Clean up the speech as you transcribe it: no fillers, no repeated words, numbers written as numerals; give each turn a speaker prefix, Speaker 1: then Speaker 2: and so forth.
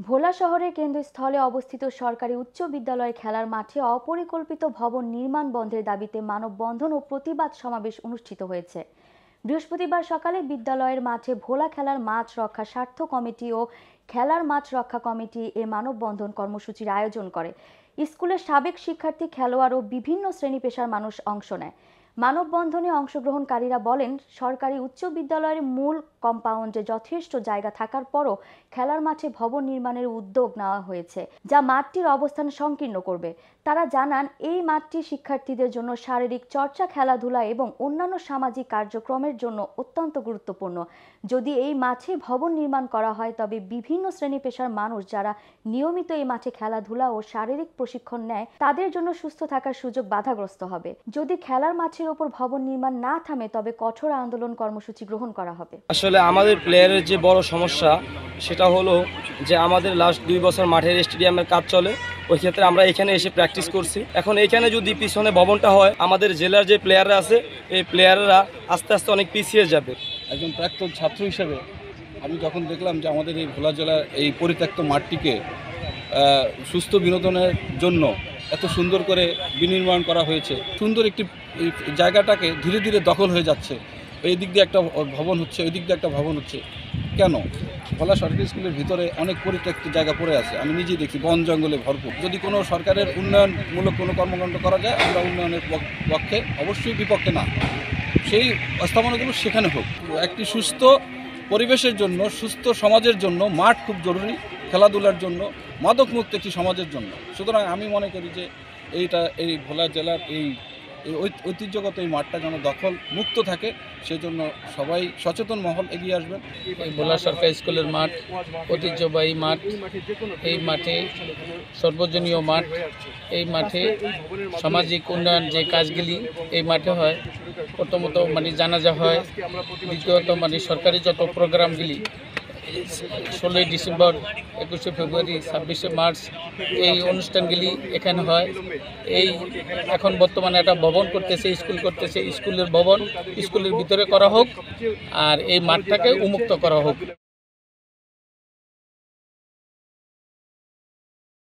Speaker 1: ভোলা শহরের কেন্দ্রস্থলে অবস্থিত সরকারি উচ্চ বিদ্যালয় খেলার মাঠে অপরিকল্পিত ভবন নির্মাণ বন্ধের দাবিতে মানববন্ধন ও প্রতিবাদ সমাবেশ অনুষ্ঠিত হয়েছে। বৃহস্পতিবার সকালে বিদ্যালয়ের মাঠে ভোলা খেলার মাঠ রক্ষা স্বার্থ কমিটি ও খেলার মাঠ রক্ষা কমিটি এ মানববন্ধন কর্মসূচির আয়োজন করে। স্কুলের সাবেক শিক্ষার্থী, খেলোয়াড় ও বিভিন্ন শ্রেণী পেশার মানুষ অংশ নেয়। মানববন্ধনে অংশগ্রহণকারীরা বলেন, সরকারি উচ্চ বিদ্যালয়ের মূল কম্পাউন্ডে যথেষ্ট জায়গা থাকার পরও খেলার মাঠে ভবন নির্মাণের উদ্যোগ নেওয়া হয়েছে, যা মাঠটির অবস্থান সংকীর্ণ করবে। তারা জানান, এই মাঠটি শিক্ষার্থীদের জন্য শারীরিক চর্চা, খেলাধুলা এবং অন্যান্য সামাজিক কার্যক্রমের জন্য অত্যন্ত গুরুত্বপূর্ণ। যদি এই মাঠে ভবন নির্মাণ করা হয়, তবে বিভিন্ন শ্রেণী পেশার মানুষ যারা নিয়মিত এই মাঠে খেলাধুলা ও শারীরিক প্রশিক্ষণ নেয়, তাদের জন্য সুস্থ থাকার সুযোগ বাধাগ্রস্ত হবে। যদি খেলার মাঠের ওপর ভবন নির্মাণ না থামে, তবে কঠোর আন্দোলন কর্মসূচি গ্রহণ করা হবে।
Speaker 2: আসলে আমাদের প্লেয়ারের যে বড় সমস্যা সেটা হলো যে আমাদের লাস্ট 2 বছর মাঠের স্টেডিয়ামের কাজ চলে, ওই ক্ষেত্রে আমরা এখানে এসে প্র্যাকটিস করছি। এখন এখানে যদি পিছনে ভবনটা হয়, আমাদের জেলার যে প্লেয়াররা আছে এই প্লেয়াররা আস্তে আস্তে অনেক পিছিয়ে যাবে।
Speaker 3: একজন প্রাক্তন ছাত্র হিসেবে আমি যখন দেখলাম যে আমাদের এই ভোলা জেলার এই পরিত্যক্ত মাঠটিকে সুস্থ বিনোদনের জন্য এত সুন্দর করে বিনির্মাণ করা হয়েছে, সুন্দর একটি জায়গাটাকে ধীরে ধীরে দখল হয়ে যাচ্ছে। এই দিক দিয়ে একটা ভবন হচ্ছে, ওই দিক দিয়ে একটা ভবন হচ্ছে। কেন? ভোলা সরকারি স্কুলের ভিতরে অনেক পরিত্যক্ত জায়গা পড়ে আছে, আমি নিজেই দেখি, বন জঙ্গলে ভরপুর। যদি কোনো সরকারের উন্নয়নমূলক কোনো কর্মকাণ্ড করা যায়, আমরা উন্নয়নের পক্ষে, অবশ্যই বিপক্ষে না। সেই স্থাপনাগুলো সেখানে হোক। একটি সুস্থ পরিবেশের জন্য, সুস্থ সমাজের জন্য মাঠ খুব জরুরি, খেলাধুলার জন্য, মাদকমুক্ত একটি সমাজের জন্য। সুতরাং আমি মনে করি যে এই ভোলা জেলার এই ঐতিহ্যগত এই মাঠটা যেন দখল মুক্ত থাকে, সেজন্য সবাই সচেতন মহল এগিয়ে আসবেন।
Speaker 4: এই ভোলা সরকারি স্কুলের মাঠ ঐতিহ্যবাহী মাঠ, এই মাঠে সর্বজনীয় মাঠ, এই মাঠে সামাজিক উন্নয়ন যে কাজগুলি এই মাঠে হয়, প্রথমত জানাজা হয়, দ্বিতীয়ত সরকারি যত প্রোগ্রামগুলি 16ই ডিসেম্বর, 21শে ফেব্রুয়ারি, 26শে মার্চ এই অনুষ্ঠানগুলি এখানে হয়। এই এখন বর্তমানে একটা ভবন করতেছে, স্কুল করতেছে, স্কুলের ভবন স্কুলের ভিতরে করা হোক আর এই মাঠটাকে উন্মুক্ত করা হোক।